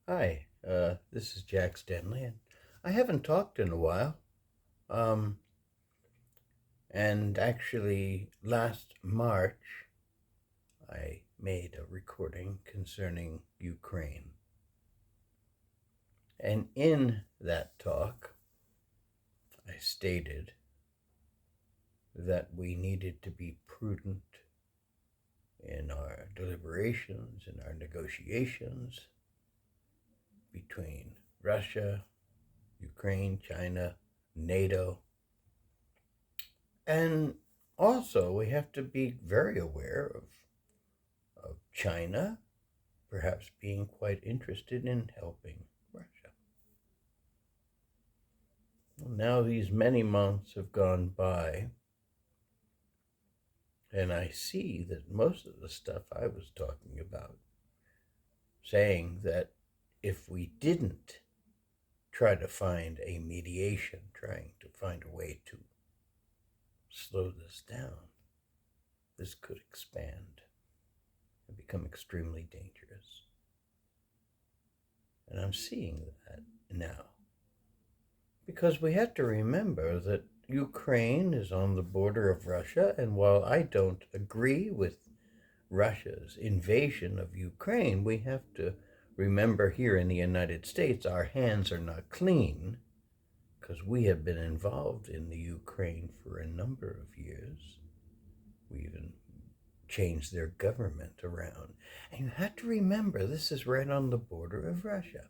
Hi, this is Jack Stanley, and I haven't talked in a while. Um, and actually, last March, I made a recording concerning Ukraine. And in that talk, I stated that we needed to be prudent in our deliberations, in our negotiations between Russia, Ukraine, China, NATO. And also, we have to be very aware of China perhaps being quite interested in helping Russia. Well, now, these many months have gone by, and I see that most of the stuff I was talking about, saying that if we didn't try to find a mediation, trying to find a way to slow this down, this could expand and become extremely dangerous. And I'm seeing that now. Because we have to remember that Ukraine is on the border of Russia, and while I don't agree with Russia's invasion of Ukraine, we have to remember here in the United States our hands are not clean because we have been involved in the Ukraine for a number of years. We even changed their government around. And you have to remember this is right on the border of Russia.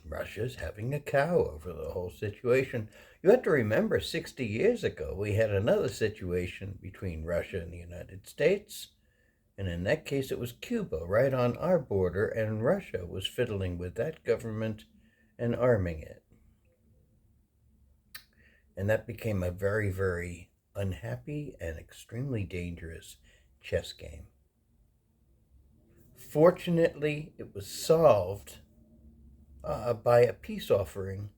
Russia's having a cow over the whole situation. You have to remember 60 years ago, we had another situation between Russia and the United States. And in that case, it was Cuba right on our border, and Russia was fiddling with that government and arming it. And that became a very, very unhappy and extremely dangerous chess game. Fortunately, it was solved by a peace offering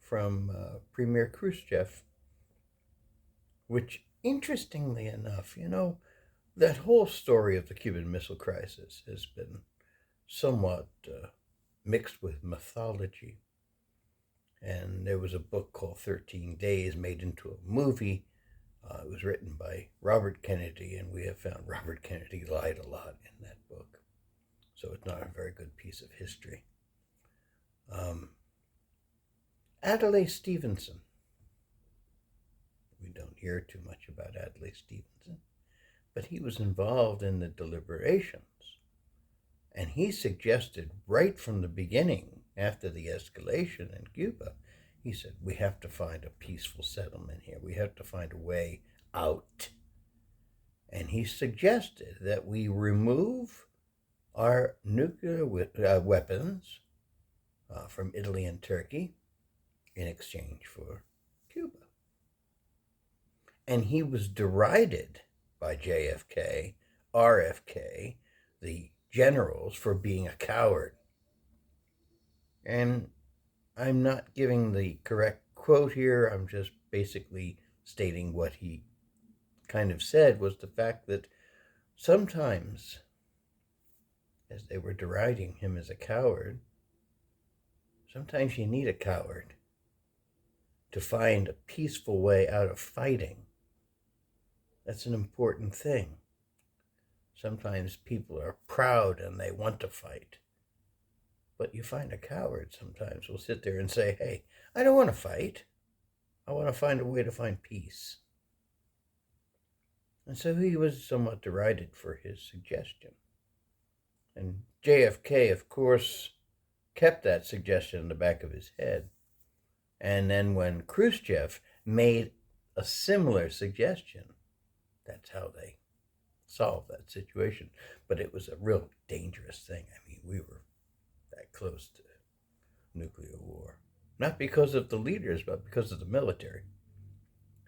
from Premier Khrushchev, which, interestingly enough, that whole story of the Cuban Missile Crisis has been somewhat mixed with mythology. And there was a book called 13 Days made into a movie. It was written by Robert Kennedy, and we have found Robert Kennedy lied a lot in that book. So it's not a very good piece of history. Adlai Stevenson. We don't hear too much about Adlai Stevenson, but he was involved in the deliberations. And he suggested right from the beginning, after the escalation in Cuba, he said, we have to find a peaceful settlement here. We have to find a way out. And he suggested that we remove our nuclear weapons from Italy and Turkey in exchange for Cuba. And he was derided by JFK, RFK, the generals, for being a coward. And I'm not giving the correct quote here, I'm just basically stating what he kind of said was the fact that sometimes, as they were deriding him as a coward, sometimes you need a coward to find a peaceful way out of fighting. That's an important thing. Sometimes people are proud and they want to fight. But you find a coward sometimes will sit there and say, hey, I don't want to fight. I want to find a way to find peace. And so he was somewhat derided for his suggestion. And JFK, of course, kept that suggestion in the back of his head. And then when Khrushchev made a similar suggestion, that's how they solved that situation. But it was a real dangerous thing. I mean, we were that close to nuclear war. Not because of the leaders, but because of the military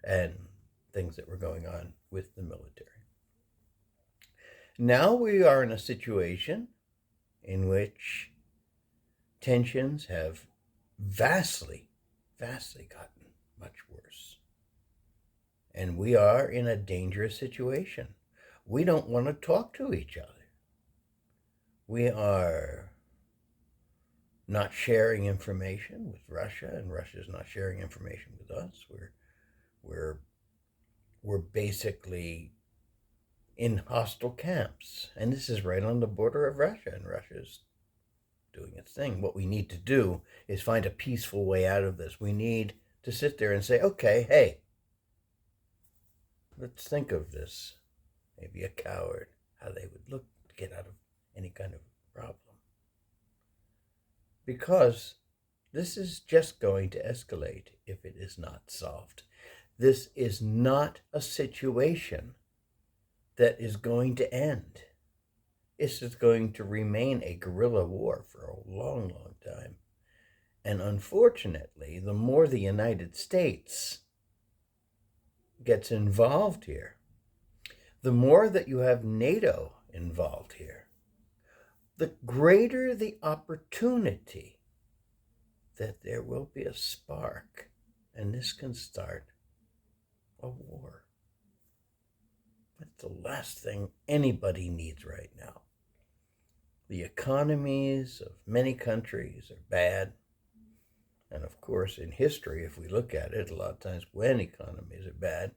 and things that were going on with the military. Now we are in a situation in which tensions have vastly, vastly gotten much worse. And we are in a dangerous situation. We don't want to talk to each other. We are not sharing information with Russia, and Russia's not sharing information with us. We're we're basically in hostile camps, and this is right on the border of Russia, and Russia's doing its thing. What we need to do is find a peaceful way out of this. We need to sit there and say, okay, hey, let's think of this. Maybe a coward, how they would look to get out of any kind of problem. Because this is just going to escalate if it is not solved. This is not a situation that is going to end. This is going to remain a guerrilla war for a long, long time. And unfortunately, the more the United States gets involved here, the more that you have NATO involved here, the greater the opportunity that there will be a spark, and this can start a war. That's the last thing anybody needs right now. The economies of many countries are bad. And of course, in history, if we look at it, a lot of times when economies are bad,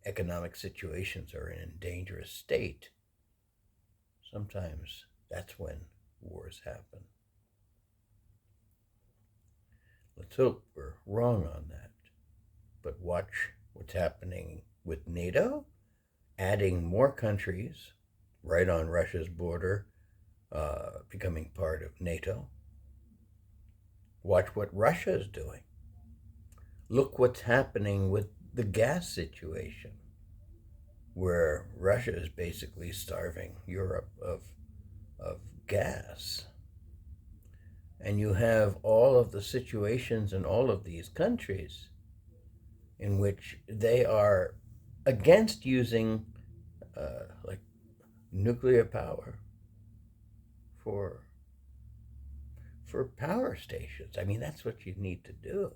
economic situations are in a dangerous state. Sometimes that's when wars happen. Let's hope we're wrong on that. But watch what's happening with NATO, adding more countries right on Russia's border, becoming part of NATO. Watch what Russia is doing. Look what's happening with the gas situation, where Russia is basically starving Europe of gas. And you have all of the situations in all of these countries in which they are against using like nuclear power for power stations. I mean, that's what you need to do.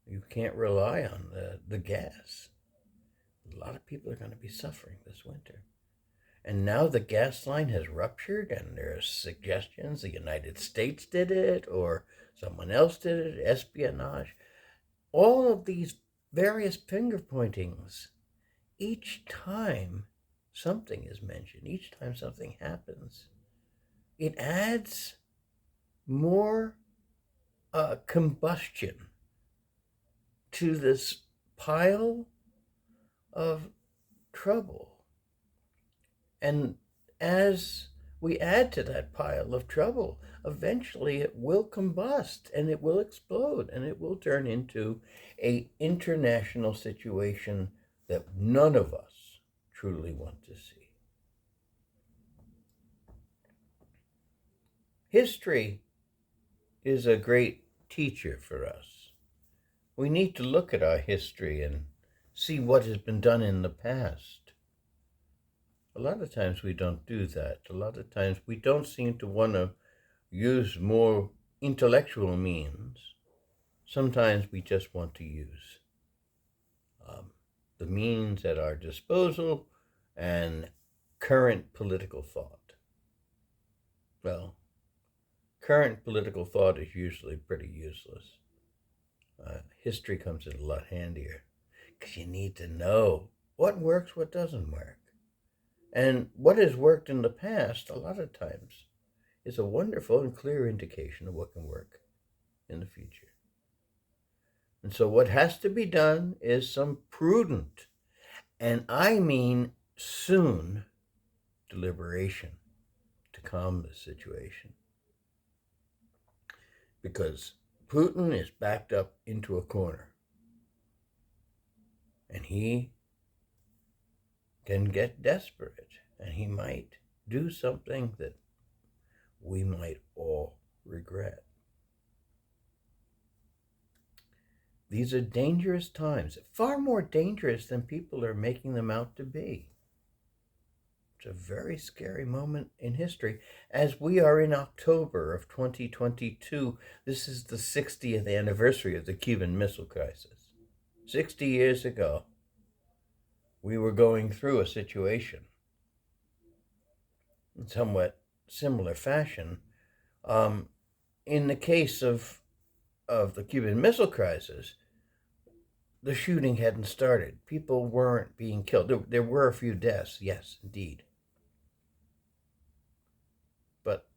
You can't rely on the gas. A lot of people are going to be suffering this winter. And now the gas line has ruptured, and there are suggestions the United States did it or someone else did it, espionage. All of these various finger pointings, each time something is mentioned, each time something happens, it adds more combustion to this pile of trouble. And as we add to that pile of trouble, eventually it will combust and it will explode and it will turn into an international situation that none of us truly want to see. History is a great teacher for us. We need to look at our history and see what has been done in the past. A lot of times we don't do that. A lot of times we don't seem to want to use more intellectual means. Sometimes we just want to use the means at our disposal and current political thought. Well, current political thought is usually pretty useless. History comes in a lot handier because you need to know what works, what doesn't work. And what has worked in the past, a lot of times, is a wonderful and clear indication of what can work in the future. And so what has to be done is some prudent, and I mean soon, deliberation to calm the situation. Because Putin is backed up into a corner. And he can get desperate, and he might do something that we might all regret. These are dangerous times, far more dangerous than people are making them out to be. It's a very scary moment in history. As we are in October of 2022, this is the 60th anniversary of the Cuban Missile Crisis. 60 years ago, we were going through a situation in somewhat similar fashion Um, in the case of the Cuban Missile Crisis, the shooting hadn't started. People weren't being killed. There were a few deaths, yes, indeed. But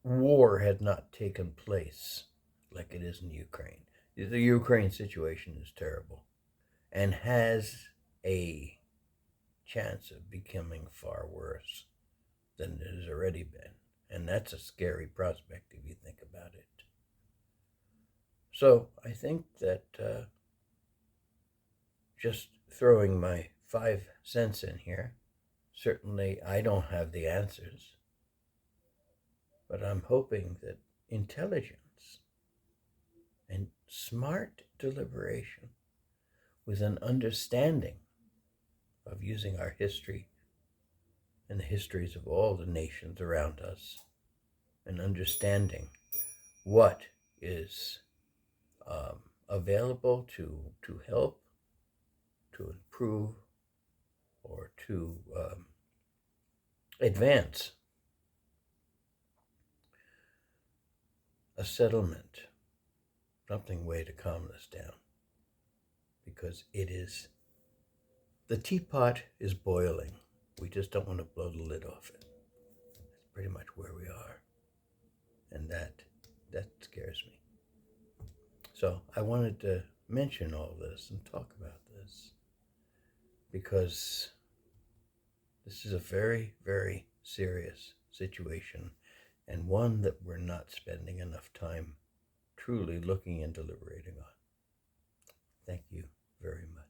war had not taken place like it is in Ukraine. The Ukraine situation is terrible and has a chance of becoming far worse than it has already been. And that's a scary prospect if you think about it. So I think that just throwing my 5 cents in here, certainly I don't have the answers, but I'm hoping that intelligence and smart deliberation with an understanding of using our history and the histories of all the nations around us and understanding what is available to help, to improve, or to advance a settlement, something way to calm this down, because the teapot is boiling. We just don't want to blow the lid off it. That's pretty much where we are, and that scares me. So I wanted to mention all this and talk about this because this is a very, very serious situation and one that we're not spending enough time truly looking and deliberating on. Thank you very much.